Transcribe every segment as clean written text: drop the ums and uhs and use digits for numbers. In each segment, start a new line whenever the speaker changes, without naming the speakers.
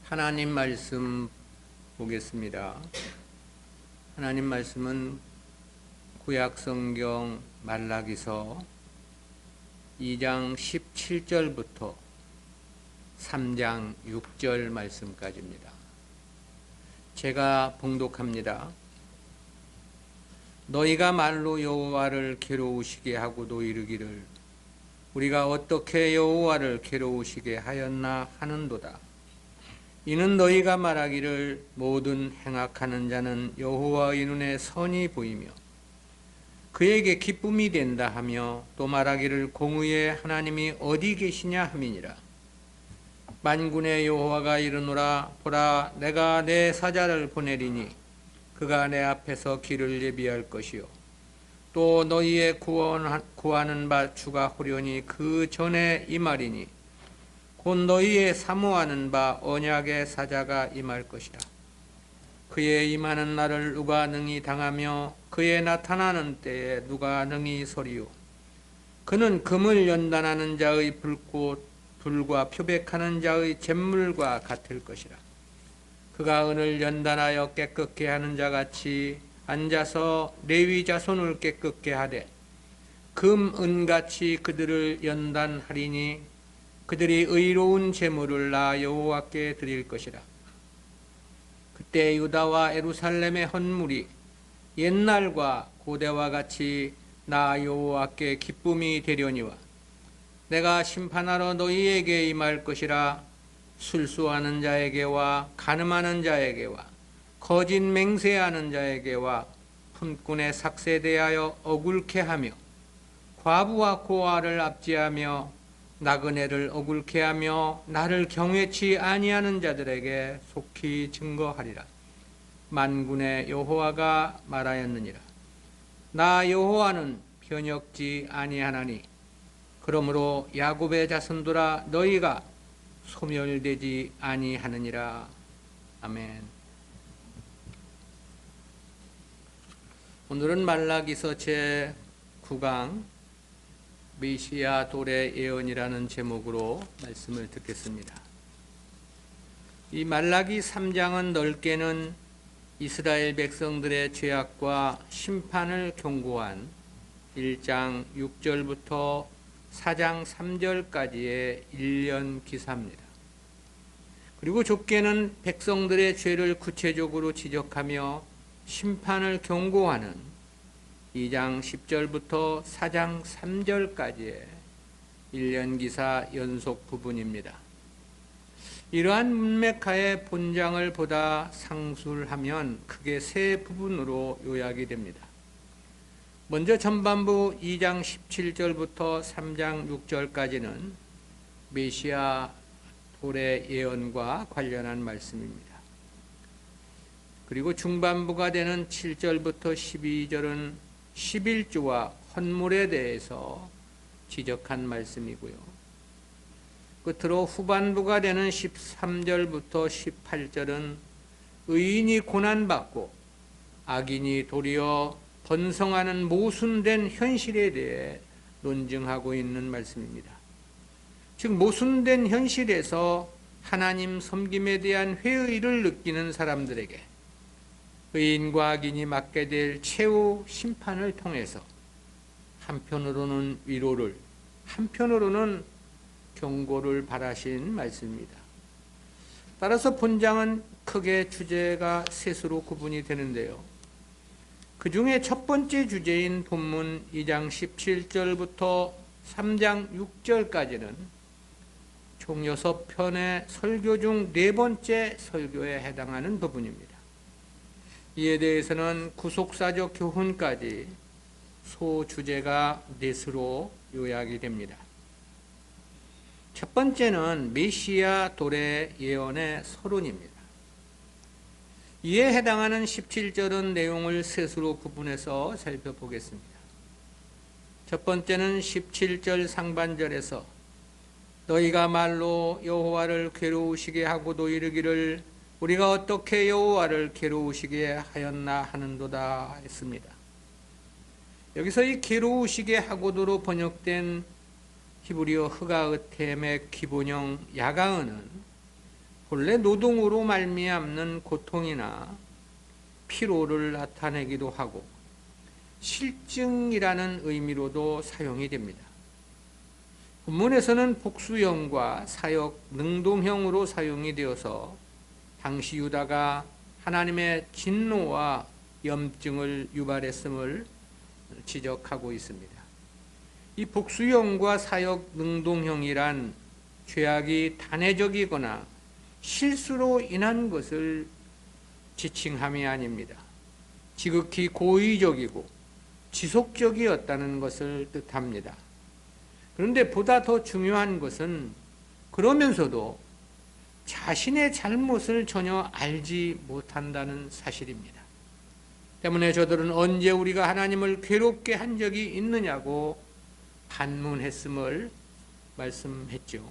하나님 말씀 보겠습니다. 하나님 말씀은 구약 성경 말라기서 2장 17절부터 3장 6절 말씀까지입니다. 제가 봉독합니다. 너희가 말로 여호와를 괴로우시게 하고도 이르기를 우리가 어떻게 여호와를 괴로우시게 하였나 하는도다. 이는 너희가 말하기를 모든 행악하는 자는 여호와의 눈에 선이 보이며 그에게 기쁨이 된다 하며 또 말하기를 공의의 하나님이 어디 계시냐 함이니라. 만군의 여호와가 이르노라. 보라, 내가 내 사자를 보내리니 그가 내 앞에서 길을 예비할 것이요 또 너희의 구하는 바 주가 호련히 그 전에 임하리니 곧 너희의 사모하는 바 언약의 사자가 임할 것이라. 그의 임하는 날을 누가 능히 당하며 그의 나타나는 때에 누가 능히 서리요. 그는 금을 연단하는 자의 불꽃 불과 표백하는 자의 잿물과 같을 것이라. 그가 은을 연단하여 깨끗게 하는 자같이 앉아서 레위 자손을 깨끗게 하되 금 은같이 그들을 연단하리니 그들이 의로운 제물을 나 여호와께 드릴 것이라. 그때 유다와 예루살렘의 헌물이 옛날과 고대와 같이 나 여호와께 기쁨이 되려니와 내가 심판하러 너희에게 임할 것이라. 술수하는 자에게와 간음하는 자에게와 거짓 맹세하는 자에게와 품꾼의 삭세에 대하여 억울케 하며 과부와 고아를 압제하며 나그네를 억울케 하며 나를 경외치 아니하는 자들에게 속히 증거하리라. 만군의 여호와가 말하였느니라. 나 여호와는 변혁지 아니하나니 그러므로 야곱의 자손들아 너희가 소멸되지 아니하느니라. 아멘. 오늘은 말라기서 제9강 메시아 돌의 예언이라는 제목으로 말씀을 듣겠습니다. 이 말라기 3장은 넓게는 이스라엘 백성들의 죄악과 심판을 경고한 1장 6절부터 4장 3절까지의 일련 기사입니다. 그리고 좁게는 백성들의 죄를 구체적으로 지적하며 심판을 경고하는 2장 10절부터 4장 3절까지의 일련 기사 연속 부분입니다. 이러한 문맥하에 본장을 보다 상술하면 크게 세 부분으로 요약이 됩니다. 먼저 전반부 2장 17절부터 3장 6절까지는 메시아 돌의 예언과 관련한 말씀입니다. 그리고 중반부가 되는 7절부터 12절은 11조와 헌물에 대해서 지적한 말씀이고요. 끝으로 후반부가 되는 13절부터 18절은 의인이 고난받고 악인이 도리어 번성하는 모순된 현실에 대해 논증하고 있는 말씀입니다. 즉 모순된 현실에서 하나님 섬김에 대한 회의를 느끼는 사람들에게 의인과 악인이 맞게 될 최후 심판을 통해서 한편으로는 위로를 한편으로는 경고를 바라신 말씀입니다. 따라서 본장은 크게 주제가 셋으로 구분이 되는데요. 그 중에 첫 번째 주제인 본문 2장 17절부터 3장 6절까지는 총 6편의 설교 중 네 번째 설교에 해당하는 부분입니다. 이에 대해서는 구속사적 교훈까지 소주제가 넷으로 요약이 됩니다. 첫 번째는 메시아 돌의 예언의 서론입니다. 이에 해당하는 17절은 내용을 셋으로 구분해서 살펴보겠습니다. 첫 번째는 17절 상반절에서 너희가 말로 여호와를 괴로우시게 하고도 이르기를 우리가 어떻게 여호와를 괴로우시게 하였나 하는도다 했습니다. 여기서 이 괴로우시게 하고도로 번역된 히브리어 흐가으템의 기본형 야가은은 본래 노동으로 말미암는 고통이나 피로를 나타내기도 하고 실증이라는 의미로도 사용이 됩니다. 본문에서는 복수형과 사역 능동형으로 사용이 되어서 당시 유다가 하나님의 진노와 염증을 유발했음을 지적하고 있습니다. 이 복수형과 사역 능동형이란 죄악이 단회적이거나 실수로 인한 것을 지칭함이 아닙니다. 지극히 고의적이고 지속적이었다는 것을 뜻합니다. 그런데 보다 더 중요한 것은 그러면서도 자신의 잘못을 전혀 알지 못한다는 사실입니다. 때문에 저들은 언제 우리가 하나님을 괴롭게 한 적이 있느냐고 반문했음을 말씀했죠.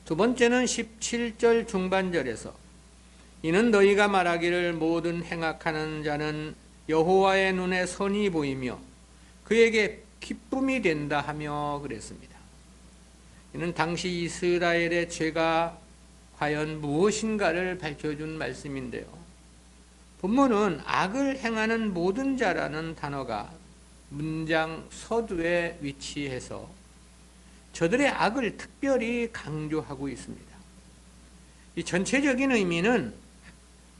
두 번째는 17절 중반절에서 이는 너희가 말하기를 모든 행악하는 자는 여호와의 눈에 선이 보이며 그에게 기쁨이 된다 하며 그랬습니다. 이는 당시 이스라엘의 죄가 과연 무엇인가를 밝혀준 말씀인데요. 본문은 악을 행하는 모든 자라는 단어가 문장 서두에 위치해서 저들의 악을 특별히 강조하고 있습니다. 이 전체적인 의미는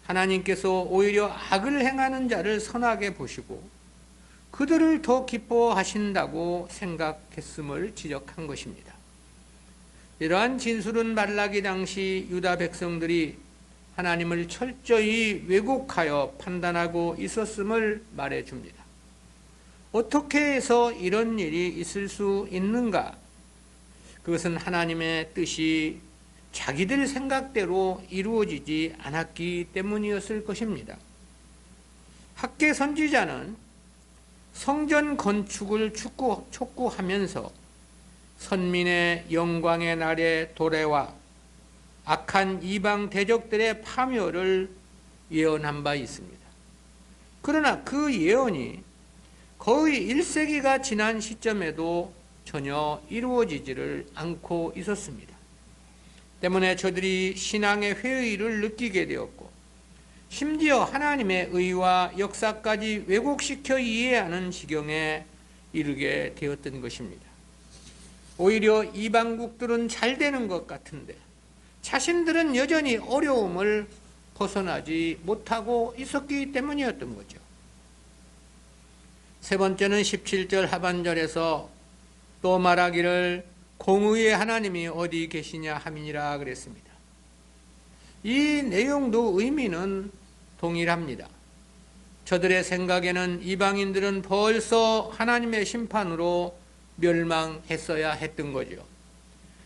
하나님께서 오히려 악을 행하는 자를 선하게 보시고 그들을 더 기뻐하신다고 생각했음을 지적한 것입니다. 이러한 진술은 말라기 당시 유다 백성들이 하나님을 철저히 왜곡하여 판단하고 있었음을 말해줍니다. 어떻게 해서 이런 일이 있을 수 있는가? 그것은 하나님의 뜻이 자기들 생각대로 이루어지지 않았기 때문이었을 것입니다. 학개 선지자는 성전 건축을 촉구하면서 선민의 영광의 날의 도래와 악한 이방 대적들의 파멸을 예언한 바 있습니다. 그러나 그 예언이 거의 1세기가 지난 시점에도 전혀 이루어지지를 않고 있었습니다. 때문에 저들이 신앙의 회의를 느끼게 되었고 심지어 하나님의 의와 역사까지 왜곡시켜 이해하는 지경에 이르게 되었던 것입니다. 오히려 이방국들은 잘 되는 것 같은데 자신들은 여전히 어려움을 벗어나지 못하고 있었기 때문이었던 거죠. 세 번째는 17절 하반절에서 또 말하기를 공의의 하나님이 어디 계시냐 함이니라 그랬습니다. 이 내용도 의미는 동일합니다. 저들의 생각에는 이방인들은 벌써 하나님의 심판으로 멸망했어야 했던 거죠.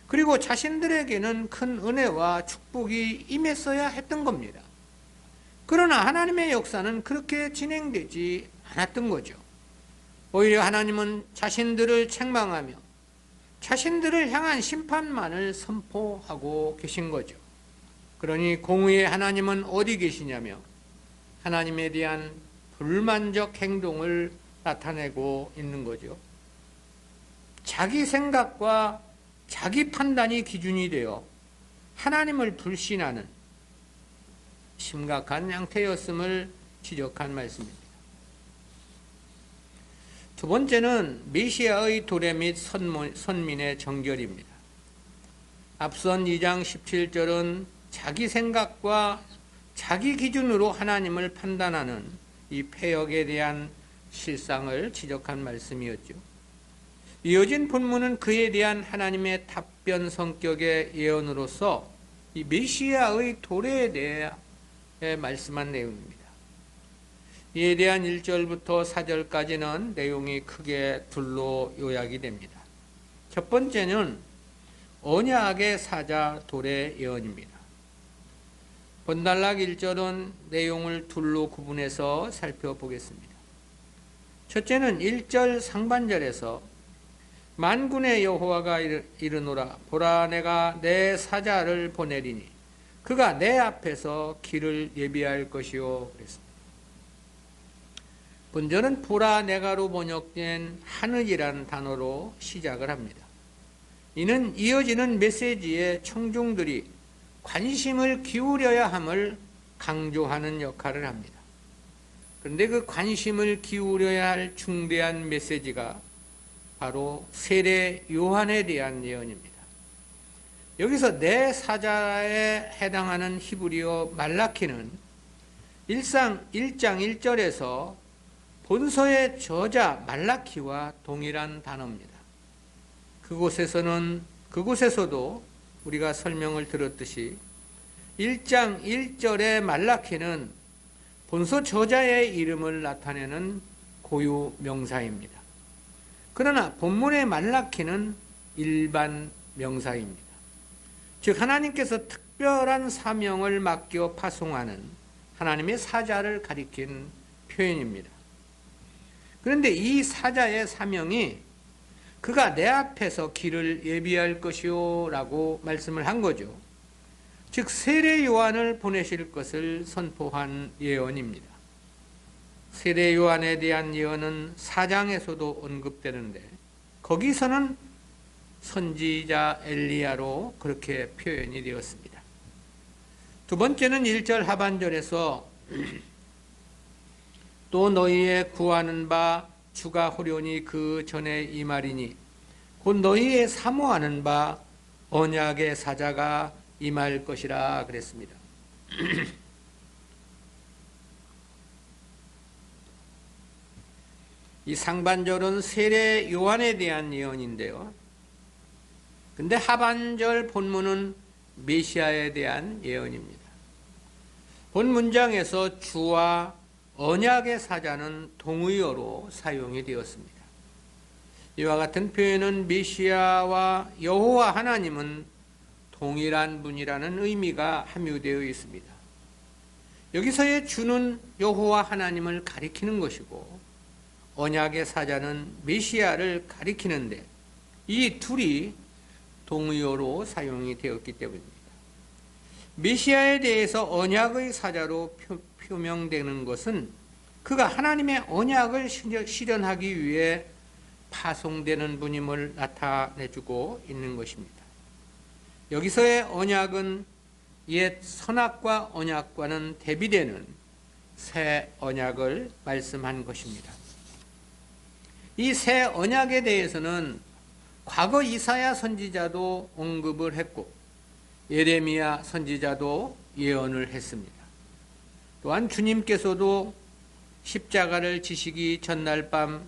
그리고 자신들에게는 큰 은혜와 축복이 임했어야 했던 겁니다. 그러나 하나님의 역사는 그렇게 진행되지 않았던 거죠. 오히려 하나님은 자신들을 책망하며 자신들을 향한 심판만을 선포하고 계신 거죠. 그러니 공의의 하나님은 어디 계시냐며 하나님에 대한 불만족 행동을 나타내고 있는 거죠. 자기 생각과 자기 판단이 기준이 되어 하나님을 불신하는 심각한 양태였음을 지적한 말씀입니다. 두 번째는 메시아의 도래 및 선민의 정결입니다. 앞선 2장 17절은 자기 생각과 자기 기준으로 하나님을 판단하는 이 패역에 대한 실상을 지적한 말씀이었죠. 이어진 본문은 그에 대한 하나님의 답변 성격의 예언으로서 이 메시아의 도래에 대해 말씀한 내용입니다. 이에 대한 1절부터 4절까지는 내용이 크게 둘로 요약이 됩니다. 첫 번째는 언약의 사자 도래 예언입니다. 본달락 1절은 내용을 둘로 구분해서 살펴보겠습니다. 첫째는 1절 상반절에서 만군의 여호와가 이르노라 보라 내가 내 사자를 보내리니 그가 내 앞에서 길을 예비할 것이요 그랬습니다. 본절은 보라 내가로 번역된 하늘이라는 단어로 시작을 합니다. 이는 이어지는 메시지의 청중들이 관심을 기울여야 함을 강조하는 역할을 합니다. 그런데 그 관심을 기울여야 할 중대한 메시지가 바로 세례 요한에 대한 예언입니다. 여기서 내 사자에 해당하는 히브리어 말라키는 1장 1절에서 본서의 저자 말라키와 동일한 단어입니다. 그곳에서도 우리가 설명을 들었듯이 1장 1절의 말라키는 본서 저자의 이름을 나타내는 고유 명사입니다. 그러나 본문의 말라키는 일반 명사입니다. 즉 하나님께서 특별한 사명을 맡겨 파송하는 하나님의 사자를 가리킨 표현입니다. 그런데 이 사자의 사명이 그가 내 앞에서 길을 예비할 것이요 라고 말씀을 한 거죠. 즉 세례 요한을 보내실 것을 선포한 예언입니다. 세례 요한에 대한 예언은 4장에서도 언급되는데 거기서는 선지자 엘리야로 그렇게 표현이 되었습니다. 두 번째는 1절 하반절에서 또 너희의 구하는 바 주가 호련히 그 전에 이 말이니 곧 너희의 사모하는 바 언약의 사자가 임할 것이라 그랬습니다. 이 상반절은 세례 요한에 대한 예언인데요. 근데 하반절 본문은 메시아에 대한 예언입니다. 본 문장에서 주와 언약의 사자는 동의어로 사용이 되었습니다. 이와 같은 표현은 메시아와 여호와 하나님은 동일한 분이라는 의미가 함유되어 있습니다. 여기서의 주는 여호와 하나님을 가리키는 것이고 언약의 사자는 메시아를 가리키는데 이 둘이 동의어로 사용이 되었기 때문입니다. 메시아에 대해서 언약의 사자로 표명되는 것은 그가 하나님의 언약을 실현하기 위해 파송되는 분임을 나타내주고 있는 것입니다. 여기서의 언약은 옛 선악과 언약과는 대비되는 새 언약을 말씀한 것입니다. 이 새 언약에 대해서는 과거 이사야 선지자도 언급을 했고 예레미야 선지자도 예언을 했습니다. 또한 주님께서도 십자가를 지시기 전날 밤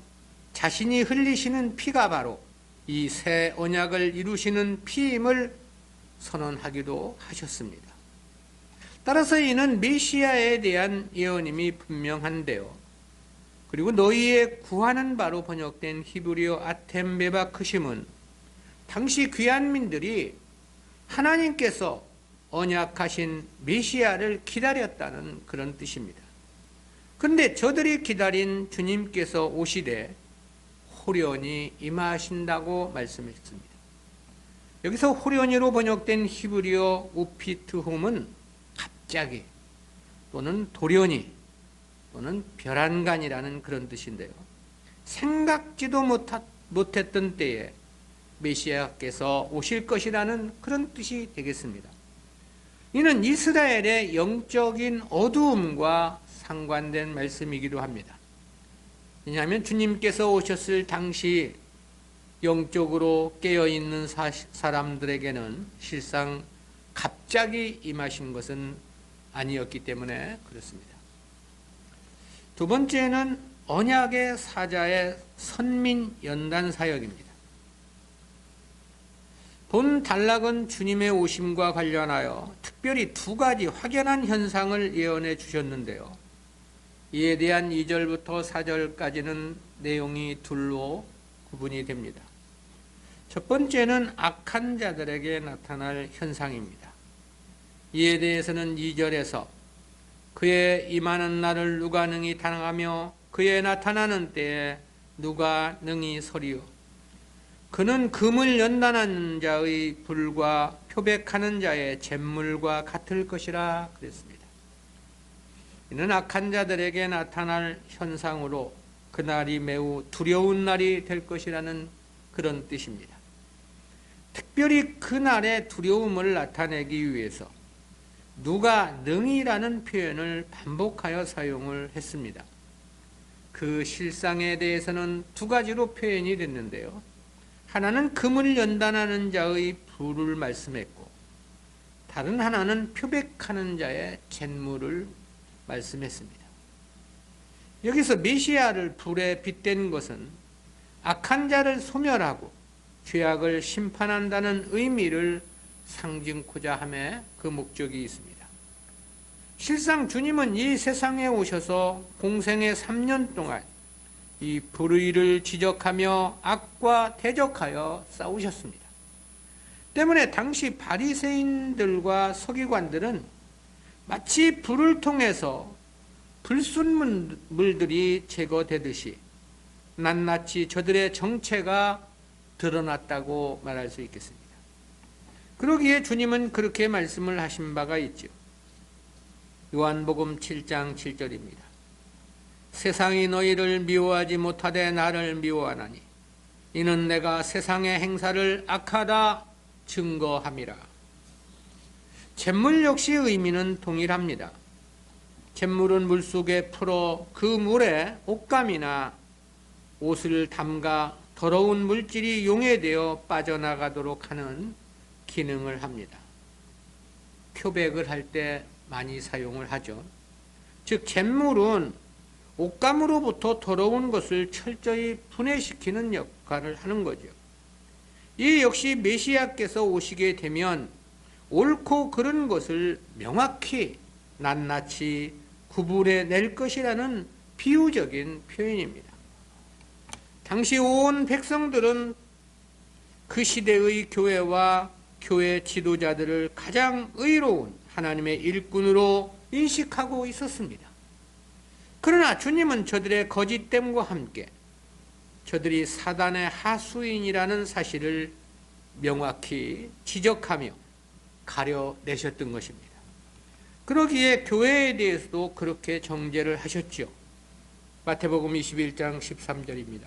자신이 흘리시는 피가 바로 이 새 언약을 이루시는 피임을 선언하기도 하셨습니다. 따라서 이는 메시아에 대한 예언임이 분명한데요. 그리고 너희의 구하는 바로 번역된 히브리어 아템 메바크심은 당시 귀한민들이 하나님께서 언약하신 메시아를 기다렸다는 그런 뜻입니다. 그런데 저들이 기다린 주님께서 오시되 호련히 임하신다고 말씀했습니다. 여기서 호련히로 번역된 히브리어 우피트홈은 갑자기 또는 돌연히 또는 벼란간이라는 그런 뜻인데요. 생각지도 못했던 때에 메시아께서 오실 것이라는 그런 뜻이 되겠습니다. 이는 이스라엘의 영적인 어두움과 상관된 말씀이기도 합니다. 왜냐하면 주님께서 오셨을 당시 영적으로 깨어있는 사람들에게는 실상 갑자기 임하신 것은 아니었기 때문에 그렇습니다. 두 번째는 언약의 사자의 선민 연단 사역입니다. 본 단락은 주님의 오심과 관련하여 특별히 두 가지 확연한 현상을 예언해 주셨는데요. 이에 대한 2절부터 4절까지는 내용이 둘로 구분이 됩니다. 첫 번째는 악한 자들에게 나타날 현상입니다. 이에 대해서는 2절에서 그의 임하는 날을 누가 능히 단항하며 그의 나타나는 때에 누가 능히 서리요. 그는 금을 연단하는 자의 불과 표백하는 자의 잿물과 같을 것이라 그랬습니다. 이는 악한 자들에게 나타날 현상으로 그날이 매우 두려운 날이 될 것이라는 그런 뜻입니다. 특별히 그날의 두려움을 나타내기 위해서 누가 능이라는 표현을 반복하여 사용을 했습니다. 그 실상에 대해서는 두 가지로 표현이 됐는데요. 하나는 금을 연단하는 자의 부를 말씀했고, 다른 하나는 표백하는 자의 잿물을 말씀했습니다. 여기서 메시아를 불에 빗댄 것은 악한 자를 소멸하고 죄악을 심판한다는 의미를 상징코자 함에 그 목적이 있습니다. 실상 주님은 이 세상에 오셔서 공생의 3년 동안 이 불의를 지적하며 악과 대적하여 싸우셨습니다. 때문에 당시 바리새인들과 서기관들은 마치 불을 통해서 불순물들이 제거되듯이 낱낱이 저들의 정체가 드러났다고 말할 수 있겠습니다. 그러기에 주님은 그렇게 말씀을 하신 바가 있죠. 요한복음 7장 7절입니다. 세상이 너희를 미워하지 못하되 나를 미워하나니 이는 내가 세상의 행사를 악하다 증거함이라. 잿물 역시 의미는 동일합니다. 잿물은 물속에 풀어 그 물에 옷감이나 옷을 담가 더러운 물질이 용해되어 빠져나가도록 하는 기능을 합니다. 표백을 할 때 많이 사용을 하죠. 즉 잿물은 옷감으로부터 더러운 것을 철저히 분해시키는 역할을 하는 거죠. 이 역시 메시아께서 오시게 되면 옳고 그른 것을 명확히 낱낱이 구분해낼 것이라는 비유적인 표현입니다. 당시 온 백성들은 그 시대의 교회와 교회 지도자들을 가장 의로운 하나님의 일꾼으로 인식하고 있었습니다. 그러나 주님은 저들의 거짓됨과 함께 저들이 사단의 하수인이라는 사실을 명확히 지적하며 가려내셨던 것입니다. 그러기에 교회에 대해서도 그렇게 정죄를 하셨죠. 마태복음 21장 13절입니다.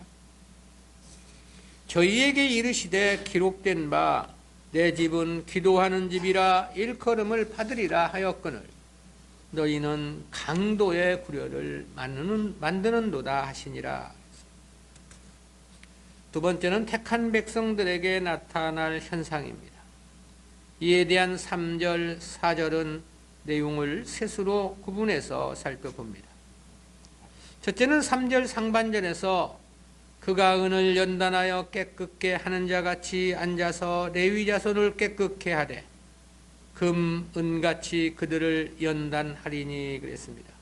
저희에게 이르시되 기록된 바 내 집은 기도하는 집이라 일컬음을 받으리라 하였거늘 너희는 강도의 구려를 만드는도다 하시니라. 두 번째는 택한 백성들에게 나타날 현상입니다. 이에 대한 3절, 4절은 내용을 셋으로 구분해서 살펴봅니다. 첫째는 3절 상반절에서 그가 은을 연단하여 깨끗게 하는 자같이 앉아서 레위 자손을 깨끗게 하되 금, 은같이 그들을 연단하리니 그랬습니다.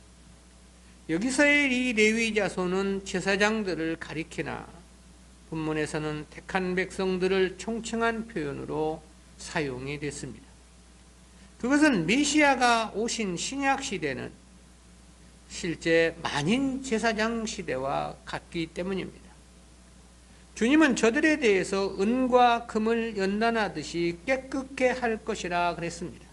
여기서의 이 레위 자손은 제사장들을 가리키나 본문에서는 택한 백성들을 총칭한 표현으로 사용이 됐습니다. 그것은 메시아가 오신 신약 시대는 실제 만인 제사장 시대와 같기 때문입니다. 주님은 저들에 대해서 은과 금을 연단하듯이 깨끗게 할 것이라 그랬습니다.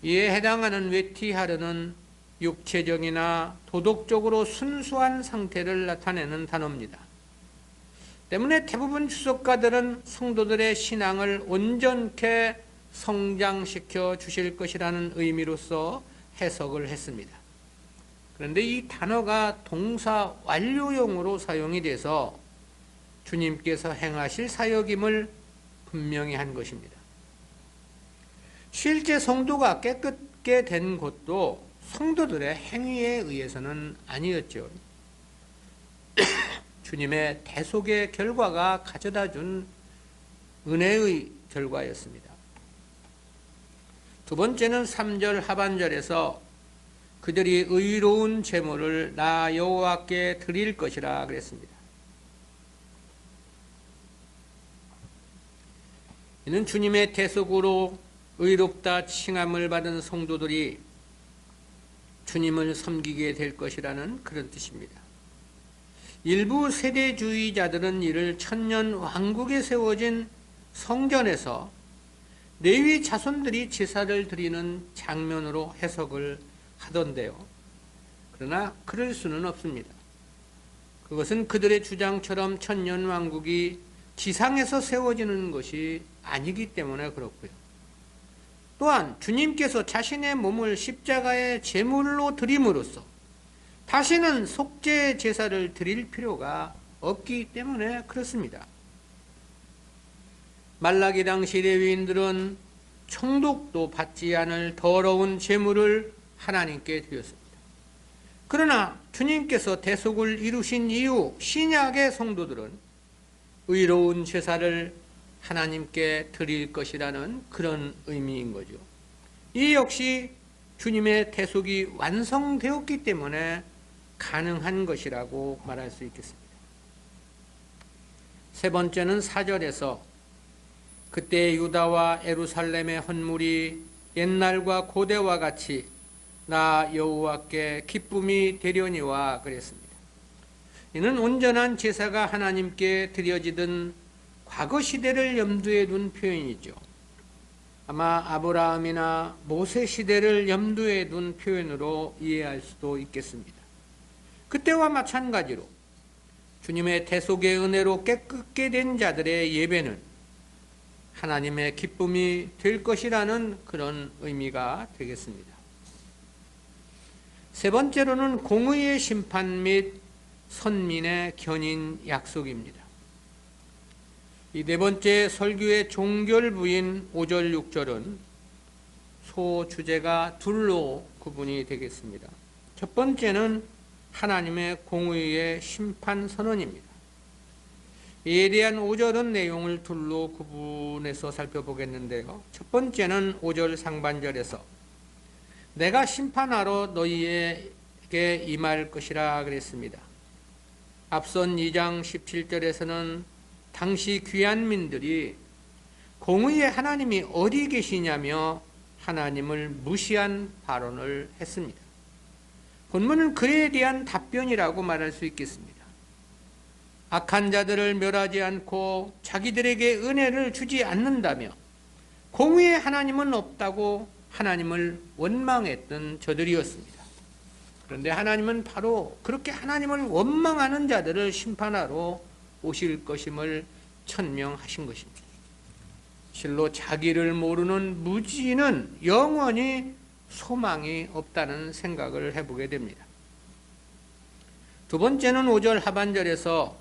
이에 해당하는 외티하르는 육체적이나 도덕적으로 순수한 상태를 나타내는 단어입니다. 때문에 대부분 주석가들은 성도들의 신앙을 온전케 성장시켜 주실 것이라는 의미로서 해석을 했습니다. 그런데 이 단어가 동사 완료용으로 사용이 돼서 주님께서 행하실 사역임을 분명히 한 것입니다. 실제 성도가 깨끗게 된 것도 성도들의 행위에 의해서는 아니었죠. 주님의 대속의 결과가 가져다 준 은혜의 결과였습니다. 두 번째는 3절 하반절에서 그들이 의로운 제물을 나 여호와께 드릴 것이라 그랬습니다. 이는 주님의 대속으로 의롭다 칭함을 받은 성도들이 주님을 섬기게 될 것이라는 그런 뜻입니다. 일부 세대주의자들은 이를 천년 왕국에 세워진 성전에서 레위 자손들이 제사를 드리는 장면으로 해석을 하던데요. 그러나 그럴 수는 없습니다. 그것은 그들의 주장처럼 천년 왕국이 지상에서 세워지는 것이 아니기 때문에 그렇고요. 또한 주님께서 자신의 몸을 십자가의 제물로 드림으로써 다시는 속죄 제사를 드릴 필요가 없기 때문에 그렇습니다. 말라기 당시 레위인들은 총독도 받지 않을 더러운 제물을 하나님께 드렸습니다. 그러나 주님께서 대속을 이루신 이후 신약의 성도들은 의로운 제사를 하나님께 드릴 것이라는 그런 의미인 거죠. 이 역시 주님의 대속이 완성되었기 때문에 가능한 것이라고 말할 수 있겠습니다. 세 번째는 4절에서 그때 유다와 예루살렘의 헌물이 옛날과 고대와 같이 나 여호와께 기쁨이 되려니와 그랬습니다. 이는 온전한 제사가 하나님께 드려지던 과거 시대를 염두에 둔 표현이죠. 아마 아브라함이나 모세 시대를 염두에 둔 표현으로 이해할 수도 있겠습니다. 그때와 마찬가지로 주님의 대속의 은혜로 깨끗게 된 자들의 예배는 하나님의 기쁨이 될 것이라는 그런 의미가 되겠습니다. 세 번째로는 공의의 심판 및 선민의 견인 약속입니다. 이 네 번째 설교의 종결부인 5절 6절은 소 주제가 둘로 구분이 되겠습니다. 첫 번째는 하나님의 공의의 심판 선언입니다. 이에 대한 5절은 내용을 둘로 구분해서 살펴보겠는데요. 첫 번째는 5절 상반절에서 내가 심판하러 너희에게 임할 것이라 그랬습니다. 앞선 2장 17절에서는 당시 귀한민들이 공의의 하나님이 어디 계시냐며 하나님을 무시한 발언을 했습니다. 본문은 그에 대한 답변이라고 말할 수 있겠습니다. 악한 자들을 멸하지 않고 자기들에게 은혜를 주지 않는다며 공의의 하나님은 없다고 하나님을 원망했던 저들이었습니다. 그런데 하나님은 바로 그렇게 하나님을 원망하는 자들을 심판하러 오실 것임을 천명하신 것입니다. 실로 자기를 모르는 무지는 영원히 소망이 없다는 생각을 해보게 됩니다. 두 번째는 5절 하반절에서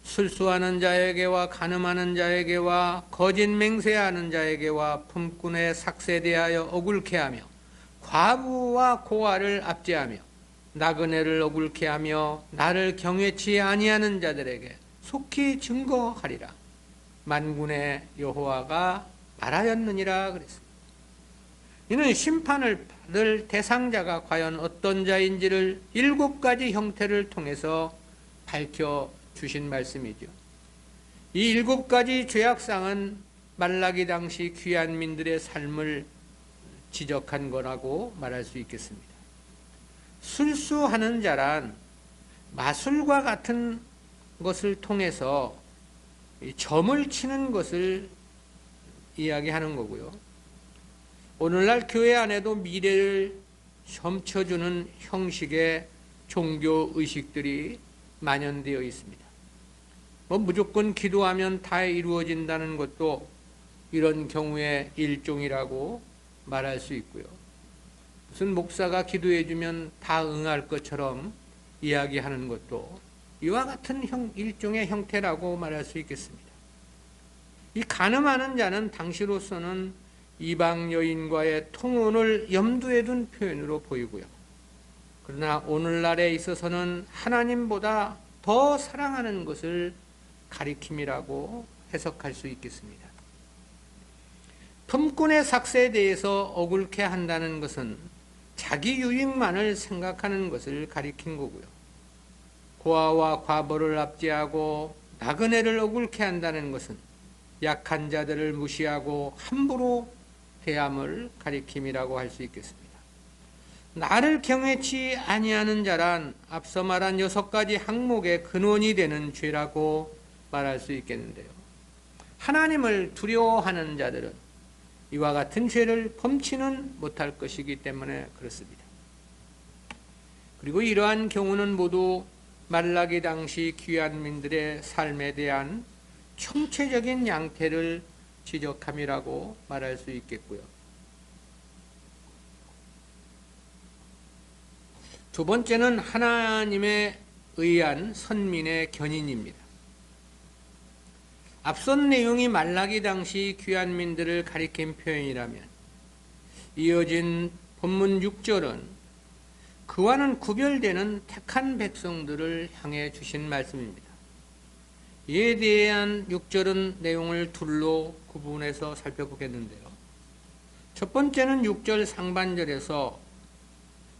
술수하는 자에게와 간음하는 자에게와 거짓 맹세하는 자에게와 품꾼의 삭세에 대하여 억울케 하며 과부와 고아를 압제하며 나그네를 억울케 하며 나를 경외치 아니하는 자들에게 속히 증거하리라. 만군의 여호와가 말하였느니라 그랬습니다. 이는 심판을 받을 대상자가 과연 어떤 자인지를 7가지 형태를 통해서 밝혀주신 말씀이죠. 이 7가지 죄악상은 말라기 당시 귀한민들의 삶을 지적한 거라고 말할 수 있겠습니다. 술수하는 자란 마술과 같은 것을 통해서 점을 치는 것을 이야기하는 거고요. 오늘날 교회 안에도 미래를 점쳐주는 형식의 종교 의식들이 만연되어 있습니다. 무조건 기도하면 다 이루어진다는 것도 이런 경우의 일종이라고 말할 수 있고요. 무슨 목사가 기도해주면 다 응할 것처럼 이야기하는 것도 이와 같은 일종의 형태라고 말할 수 있겠습니다. 이 간음하는 자는 당시로서는 이방 여인과의 통혼을 염두에 둔 표현으로 보이고요. 그러나 오늘날에 있어서는 하나님보다 더 사랑하는 것을 가리킴이라고 해석할 수 있겠습니다. 품꾼의 삭세에 대해서 억울케 한다는 것은 자기 유익만을 생각하는 것을 가리킨 거고요. 고아와 과부를 압제하고 나그네를 억울케 한다는 것은 약한 자들을 무시하고 함부로 대함을 가리킴이라고 할 수 있겠습니다. 나를 경외치 아니하는 자란 앞서 말한 6가지 항목의 근원이 되는 죄라고 말할 수 있겠는데요. 하나님을 두려워하는 자들은 이와 같은 죄를 범치는 못할 것이기 때문에 그렇습니다. 그리고 이러한 경우는 모두 말라기 당시 귀한민들의 삶에 대한 총체적인 양태를 지적함이라고 말할 수 있겠고요. 두 번째는 하나님에 의한 선민의 견인입니다. 앞선 내용이 말라기 당시 귀환민들을 가리킨 표현이라면 이어진 본문 6절은 그와는 구별되는 택한 백성들을 향해 주신 말씀입니다. 이에 대한 6절은 내용을 둘로 구분해서 살펴보겠는데요. 첫 번째는 6절 상반절에서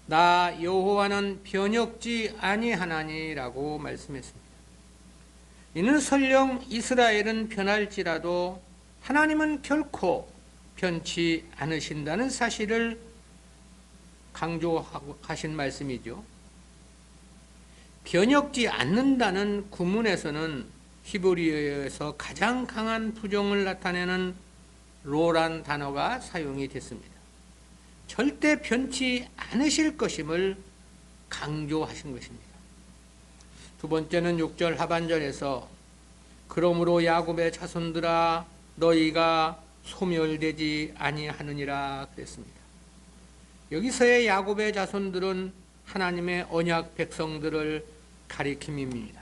나 여호와는 변혁지 아니하나니라고 말씀했습니다. 이는 설령 이스라엘은 변할지라도 하나님은 결코 변치 않으신다는 사실을 강조하신 말씀이죠. 변혁지 않는다는 구문에서는 히브리어에서 가장 강한 부정을 나타내는 로란 단어가 사용이 됐습니다. 절대 변치 않으실 것임을 강조하신 것입니다. 두 번째는 6절 하반절에서 그러므로 야곱의 자손들아 너희가 소멸되지 아니하느니라 그랬습니다. 여기서의 야곱의 자손들은 하나님의 언약 백성들을 가리킴입니다.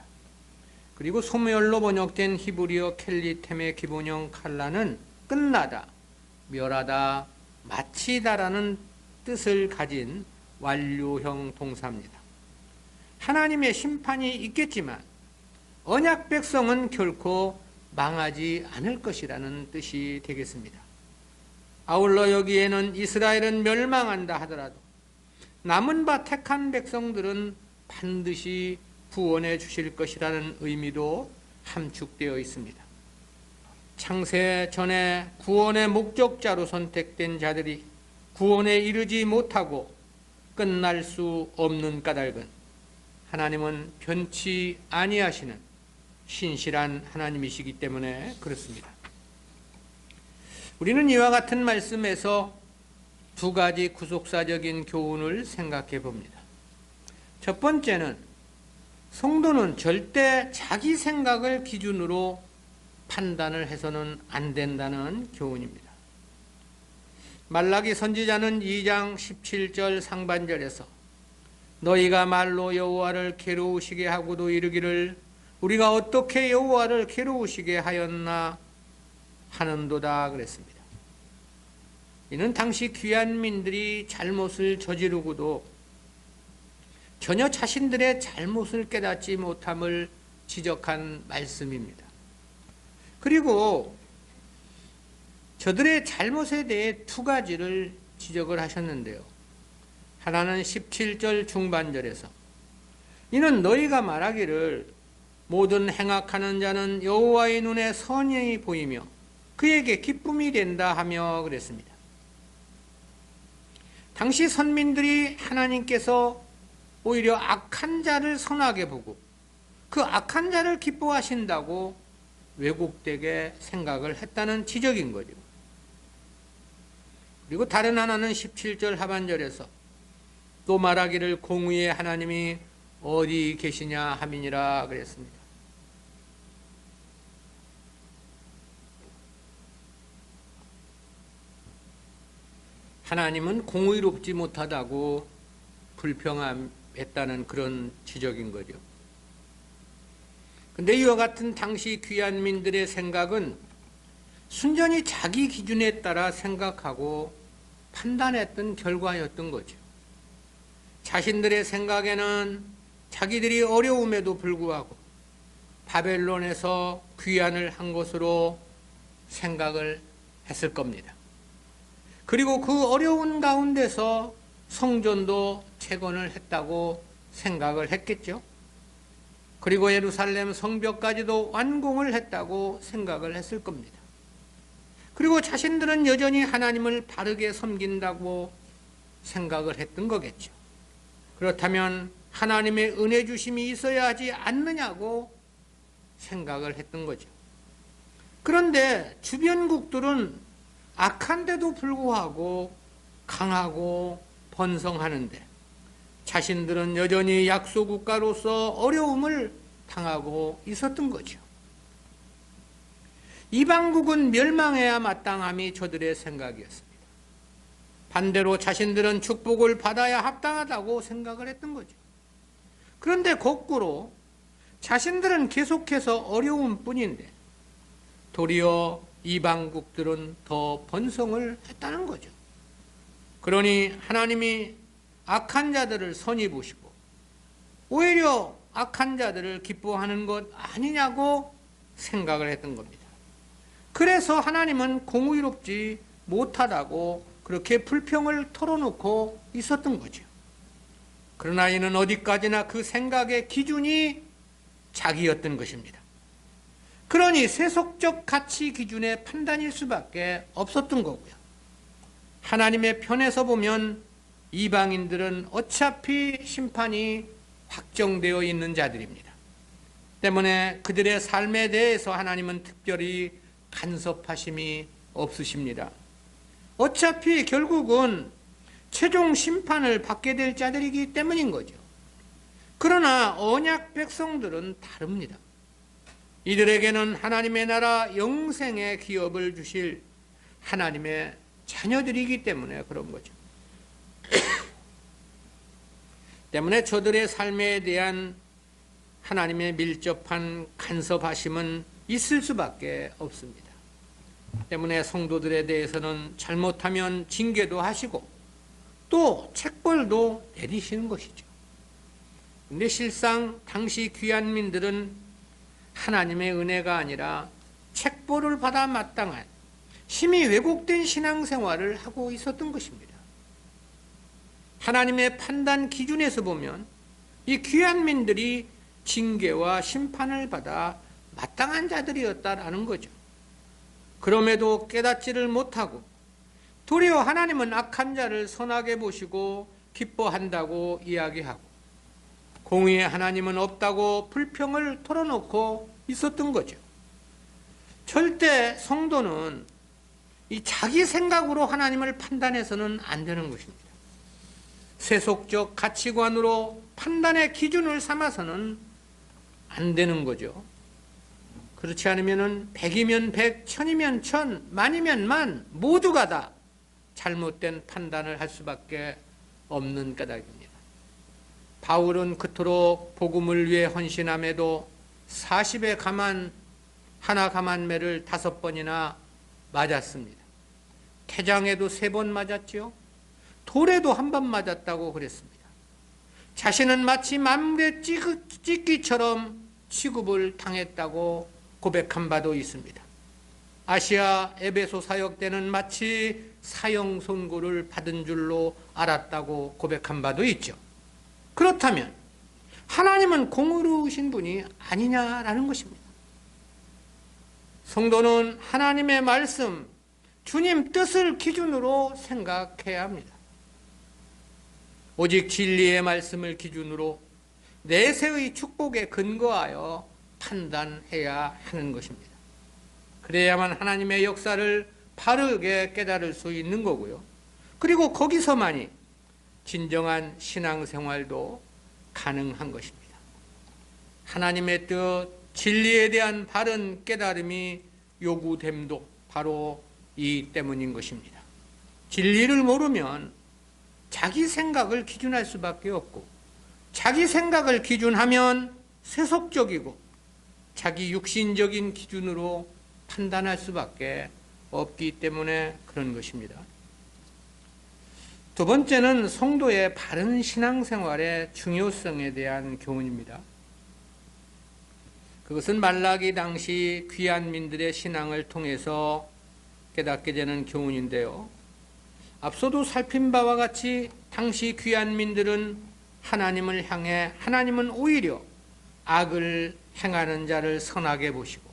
그리고 소멸로 번역된 히브리어 켈리템의 기본형 칼라는 끝나다, 멸하다, 마치다라는 뜻을 가진 완료형 동사입니다. 하나님의 심판이 있겠지만 언약 백성은 결코 망하지 않을 것이라는 뜻이 되겠습니다. 아울러 여기에는 이스라엘은 멸망한다 하더라도 남은 바 택한 백성들은 반드시 구원해 주실 것이라는 의미도 함축되어 있습니다. 창세 전에 구원의 목적자로 선택된 자들이 구원에 이르지 못하고 끝날 수 없는 까닭은 하나님은 변치 아니하시는 신실한 하나님이시기 때문에 그렇습니다. 우리는 이와 같은 말씀에서 두 가지 구속사적인 교훈을 생각해 봅니다. 첫 번째는 성도는 절대 자기 생각을 기준으로 판단을 해서는 안 된다는 교훈입니다. 말라기 선지자는 2장 17절 상반절에서 너희가 말로 여호와를 괴로우시게 하고도 이르기를 우리가 어떻게 여호와를 괴로우시게 하였나 하는도다 그랬습니다. 이는 당시 귀환민들이 잘못을 저지르고도 전혀 자신들의 잘못을 깨닫지 못함을 지적한 말씀입니다. 그리고 저들의 잘못에 대해 두 가지를 지적을 하셨는데요. 하나는 17절 중반절에서 이는 너희가 말하기를 모든 행악하는 자는 여호와의 눈에 선히 보이며 그에게 기쁨이 된다 하며 그랬습니다. 당시 선민들이 하나님께서 오히려 악한 자를 선하게 보고 그 악한 자를 기뻐하신다고 왜곡되게 생각을 했다는 지적인 거죠. 그리고 다른 하나는 17절 하반절에서 또 말하기를 공의의 하나님이 어디 계시냐 함이니라 그랬습니다. 하나님은 공의롭지 못하다고 불평했다는 그런 지적인 거죠. 근데 이와 같은 당시 귀환민들의 생각은 순전히 자기 기준에 따라 생각하고 판단했던 결과였던 거죠. 자신들의 생각에는 자기들이 어려움에도 불구하고 바벨론에서 귀환을 한 것으로 생각을 했을 겁니다. 그리고 그 어려운 가운데서 성전도 재건을 했다고 생각을 했겠죠. 그리고 예루살렘 성벽까지도 완공을 했다고 생각을 했을 겁니다. 그리고 자신들은 여전히 하나님을 바르게 섬긴다고 생각을 했던 거겠죠. 그렇다면 하나님의 은혜 주심이 있어야 하지 않느냐고 생각을 했던 거죠. 그런데 주변국들은 악한데도 불구하고 강하고 번성하는데 자신들은 여전히 약소국가로서 어려움을 당하고 있었던 거죠. 이방국은 멸망해야 마땅함이 저들의 생각이었습니다. 반대로 자신들은 축복을 받아야 합당하다고 생각을 했던 거죠. 그런데 거꾸로 자신들은 계속해서 어려운 뿐인데 도리어 이방국들은 더 번성을 했다는 거죠. 그러니 하나님이 악한 자들을 선히 보시고 오히려 악한 자들을 기뻐하는 것 아니냐고 생각을 했던 겁니다. 그래서 하나님은 공의롭지 못하다고 그렇게 불평을 털어놓고 있었던 거죠. 그러나 이는 어디까지나 그 생각의 기준이 자기였던 것입니다. 그러니 세속적 가치 기준의 판단일 수밖에 없었던 거고요. 하나님의 편에서 보면 이방인들은 어차피 심판이 확정되어 있는 자들입니다. 때문에 그들의 삶에 대해서 하나님은 특별히 간섭하심이 없으십니다. 어차피 결국은 최종 심판을 받게 될 자들이기 때문인 거죠. 그러나 언약 백성들은 다릅니다. 이들에게는 하나님의 나라 영생의 기업을 주실 하나님의 자녀들이기 때문에 그런 거죠. 때문에 저들의 삶에 대한 하나님의 밀접한 간섭하심은 있을 수밖에 없습니다. 때문에 성도들에 대해서는 잘못하면 징계도 하시고 또 책벌도 내리시는 것이죠. 그런데 실상 당시 귀한민들은 하나님의 은혜가 아니라 책벌을 받아 마땅한 심히 왜곡된 신앙생활을 하고 있었던 것입니다. 하나님의 판단 기준에서 보면 이 귀한민들이 징계와 심판을 받아 마땅한 자들이었다라는 거죠. 그럼에도 깨닫지를 못하고 도리어 하나님은 악한 자를 선하게 보시고 기뻐한다고 이야기하고 공의의 하나님은 없다고 불평을 털어놓고 있었던 거죠. 절대 성도는 이 자기 생각으로 하나님을 판단해서는 안 되는 것입니다. 세속적 가치관으로 판단의 기준을 삼아서는 안 되는 거죠. 그렇지 않으면 100이면 100, 1000이면 1000, 만이면 만 모두가 다 잘못된 판단을 할 수밖에 없는 까닭입니다. 바울은 그토록 복음을 위해 헌신함에도 40의 가만, 하나 가만매를 5번이나 맞았습니다. 태장에도 3번 맞았죠. 돌에도 1번 맞았다고 그랬습니다. 자신은 마치 맘대 찢기처럼 취급을 당했다고 고백한 바도 있습니다. 아시아 에베소 사역 때는 마치 사형 선고를 받은 줄로 알았다고 고백한 바도 있죠. 그렇다면 하나님은 공의로우신 분이 아니냐라는 것입니다. 성도는 하나님의 말씀, 주님 뜻을 기준으로 생각해야 합니다. 오직 진리의 말씀을 기준으로 내세의 축복에 근거하여 판단해야 하는 것입니다. 그래야만 하나님의 역사를 바르게 깨달을 수 있는 거고요. 그리고 거기서만이 진정한 신앙생활도 가능한 것입니다. 하나님의 뜻, 진리에 대한 바른 깨달음이 요구됨도 바로 이 때문인 것입니다. 진리를 모르면 자기 생각을 기준할 수밖에 없고 자기 생각을 기준하면 세속적이고 자기 육신적인 기준으로 판단할 수밖에 없기 때문에 그런 것입니다. 두 번째는 성도의 바른 신앙생활의 중요성에 대한 교훈입니다. 그것은 말라기 당시 귀한민들의 신앙을 통해서 깨닫게 되는 교훈인데요. 앞서도 살핀 바와 같이 당시 귀한민들은 하나님을 향해 하나님은 오히려 악을 행하는 자를 선하게 보시고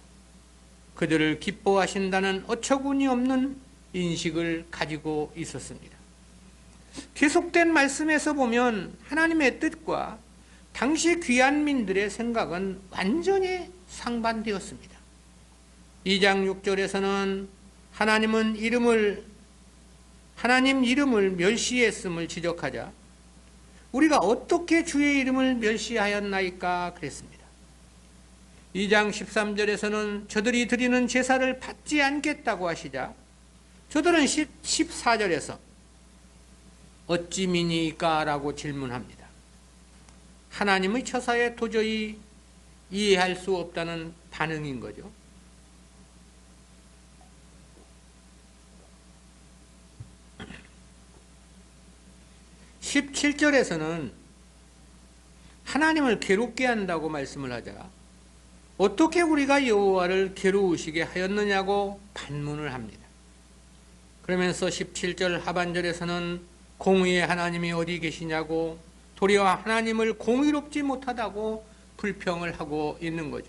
그들을 기뻐하신다는 어처구니 없는 인식을 가지고 있었습니다. 계속된 말씀에서 보면 하나님의 뜻과 당시 귀한민들의 생각은 완전히 상반되었습니다. 2장 6절에서는 하나님 이름을 멸시했음을 지적하자 우리가 어떻게 주의 이름을 멸시하였나이까 그랬습니다. 2장 13절에서는 저들이 드리는 제사를 받지 않겠다고 하시자 저들은 14절에서 어찌 미니까? 라고 질문합니다. 하나님의 처사에 도저히 이해할 수 없다는 반응인 거죠. (17절에서는) 하나님을 괴롭게 한다고 말씀을 하자 어떻게 우리가 여호와를 괴로우시게 하였느냐고 반문을 합니다. 그러면서 17절 하반절에서는 공의의 하나님이 어디 계시냐고, 도리어 하나님을 공의롭지 못하다고 불평을 하고 있는 거죠.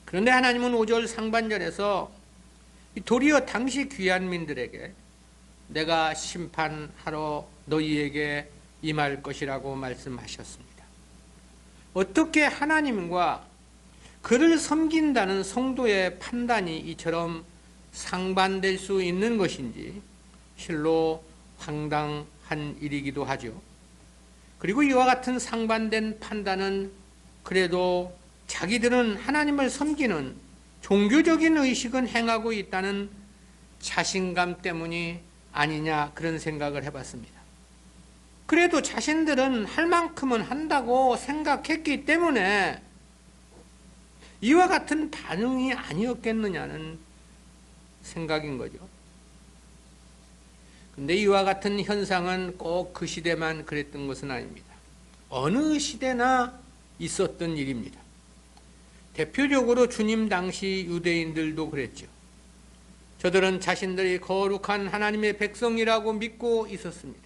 그런데 하나님은 5절 상반절에서 도리어 당시 귀한민들에게 내가 심판하러 너희에게 임할 것이라고 말씀하셨습니다. 어떻게 하나님과 그를 섬긴다는 성도의 판단이 이처럼 상반될 수 있는 것인지 실로 황당한 일이기도 하죠. 그리고 이와 같은 상반된 판단은 그래도 자기들은 하나님을 섬기는 종교적인 의식은 행하고 있다는 자신감 때문이 아니냐, 그런 생각을 해봤습니다. 그래도 자신들은 할 만큼은 한다고 생각했기 때문에 이와 같은 반응이 아니었겠느냐는 생각인 거죠. 근데 이와 같은 현상은 꼭 그 시대만 그랬던 것은 아닙니다. 어느 시대나 있었던 일입니다. 대표적으로 주님 당시 유대인들도 그랬죠. 저들은 자신들이 거룩한 하나님의 백성이라고 믿고 있었습니다.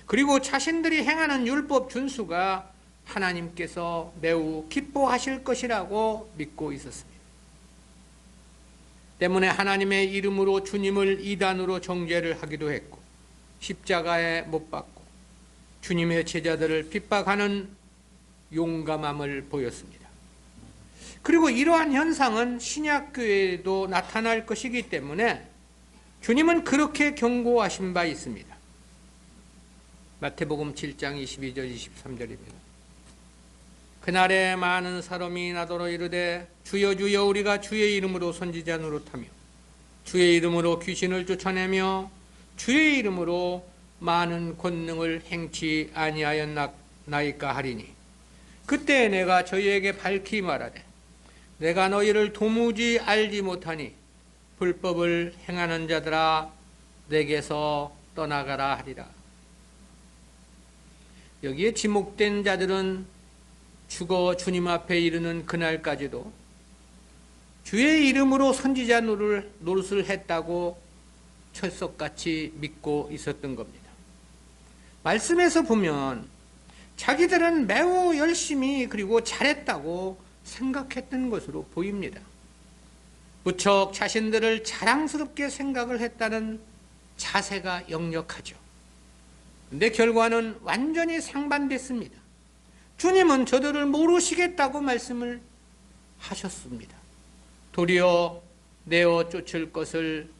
그리고 자신들이 행하는 율법 준수가 하나님께서 매우 기뻐하실 것이라고 믿고 있었습니다. 때문에 하나님의 이름으로 주님을 이단으로 정죄를 하기도 했고, 십자가에 못 박고 주님의 제자들을 핍박하는 용감함을 보였습니다. 그리고 이러한 현상은 신약교회에도 나타날 것이기 때문에 주님은 그렇게 경고하신 바 있습니다. 마태복음 7장 22절 23절입니다. 그날에 많은 사람이 나더러 이르되 주여 주여 우리가 주의 이름으로 선지자 노릇하며 주의 이름으로 귀신을 쫓아내며 주의 이름으로 많은 권능을 행치 아니하였나이까 하리니 그때 내가 저희에게 밝히 말하되 내가 너희를 도무지 알지 못하니 불법을 행하는 자들아 내게서 떠나가라 하리라. 여기에 지목된 자들은 죽어 주님 앞에 이르는 그날까지도 주의 이름으로 선지자 노릇을 했다고 철석같이 믿고 있었던 겁니다. 말씀에서 보면 자기들은 매우 열심히 그리고 잘했다고 생각했던 것으로 보입니다. 무척 자신들을 자랑스럽게 생각을 했다는 자세가 역력하죠. 그런데 결과는 완전히 상반됐습니다. 주님은 저들을 모르시겠다고 말씀을 하셨습니다. 도리어 내어 쫓을 것을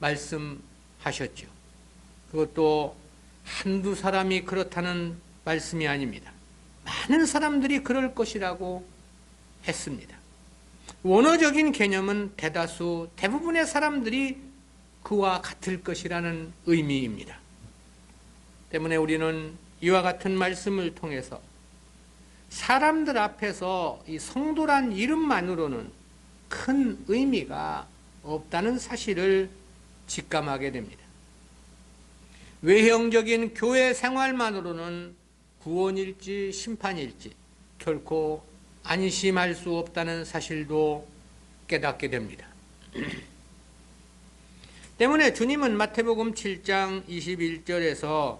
말씀하셨죠. 그것도 한두 사람이 그렇다는 말씀이 아닙니다. 많은 사람들이 그럴 것이라고 했습니다. 원어적인 개념은 대다수, 대부분의 사람들이 그와 같을 것이라는 의미입니다. 때문에 우리는 이와 같은 말씀을 통해서 사람들 앞에서 이 성도란 이름만으로는 큰 의미가 없다는 사실을 직감하게 됩니다. 외형적인 교회 생활만으로는 구원일지 심판일지 결코 안심할 수 없다는 사실도 깨닫게 됩니다. 때문에 주님은 마태복음 7장 21절에서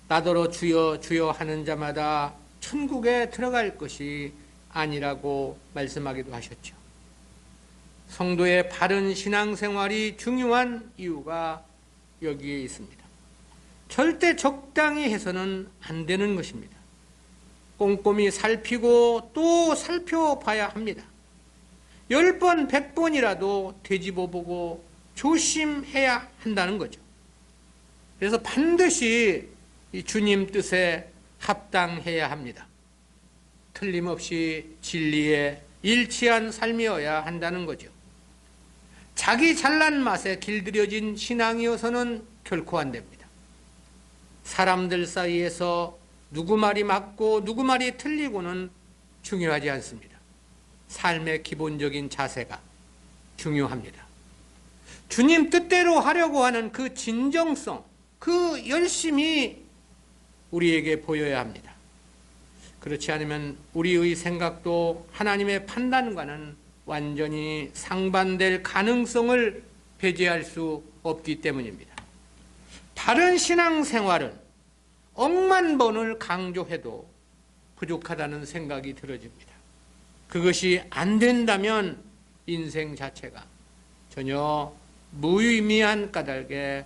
나더러 주여 주여 하는 자마다 천국에 들어갈 것이 아니라고 말씀하기도 하셨죠. 성도의 바른 신앙생활이 중요한 이유가 여기에 있습니다. 절대 적당히 해서는 안 되는 것입니다. 꼼꼼히 살피고 또 살펴봐야 합니다. 10번, 100번이라도 되짚어보고 조심해야 한다는 거죠. 그래서 반드시 이 주님 뜻에 합당해야 합니다. 틀림없이 진리에 일치한 삶이어야 한다는 거죠. 자기 잘난 맛에 길들여진 신앙이어서는 결코 안 됩니다. 사람들 사이에서 누구 말이 맞고 누구 말이 틀리고는 중요하지 않습니다. 삶의 기본적인 자세가 중요합니다. 주님 뜻대로 하려고 하는 그 진정성, 그 열심이 우리에게 보여야 합니다. 그렇지 않으면 우리의 생각도 하나님의 판단과는 완전히 상반될 가능성을 배제할 수 없기 때문입니다. 바른 신앙생활은 억만 번을 강조해도 부족하다는 생각이 들어집니다. 그것이 안 된다면 인생 자체가 전혀 무의미한 까닭에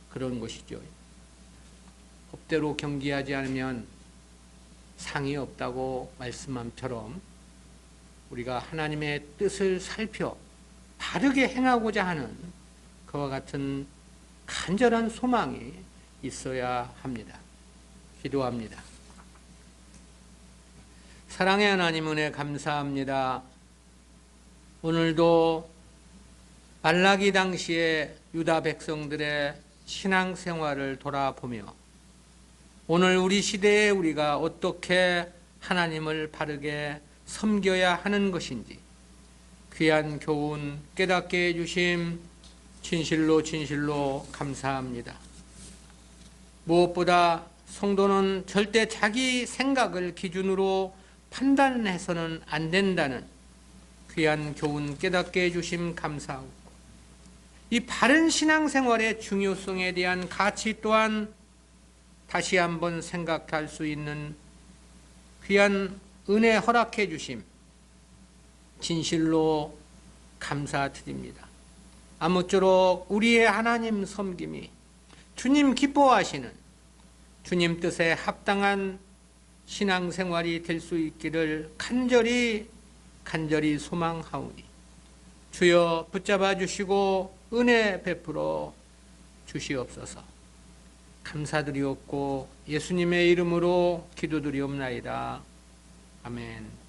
그런 것이죠. 법대로 경기하지 않으면 상이 없다고 말씀함처럼 우리가 하나님의 뜻을 살펴 바르게 행하고자 하는 그와 같은 간절한 소망이 있어야 합니다. 기도합니다. 사랑의 하나님 은혜 감사합니다. 오늘도 말라기 당시에 유다 백성들의 신앙생활을 돌아보며 오늘 우리 시대에 우리가 어떻게 하나님을 바르게 섬겨야 하는 것인지 귀한 교훈 깨닫게 해주심 진실로 감사합니다. 무엇보다 성도는 절대 자기 생각을 기준으로 판단해서는 안 된다는 귀한 교훈 깨닫게 해주심 감사하고 이 바른 신앙생활의 중요성에 대한 가치 또한 다시 한번 생각할 수 있는 귀한 은혜 허락해 주심 진실로 감사드립니다. 아무쪼록 우리의 하나님 섬김이 주님 기뻐하시는 주님 뜻에 합당한 신앙생활이 될 수 있기를 간절히 소망하오니 주여 붙잡아 주시고 은혜 베풀어 주시옵소서. 감사드리옵고 예수님의 이름으로 기도드리옵나이다. 아멘.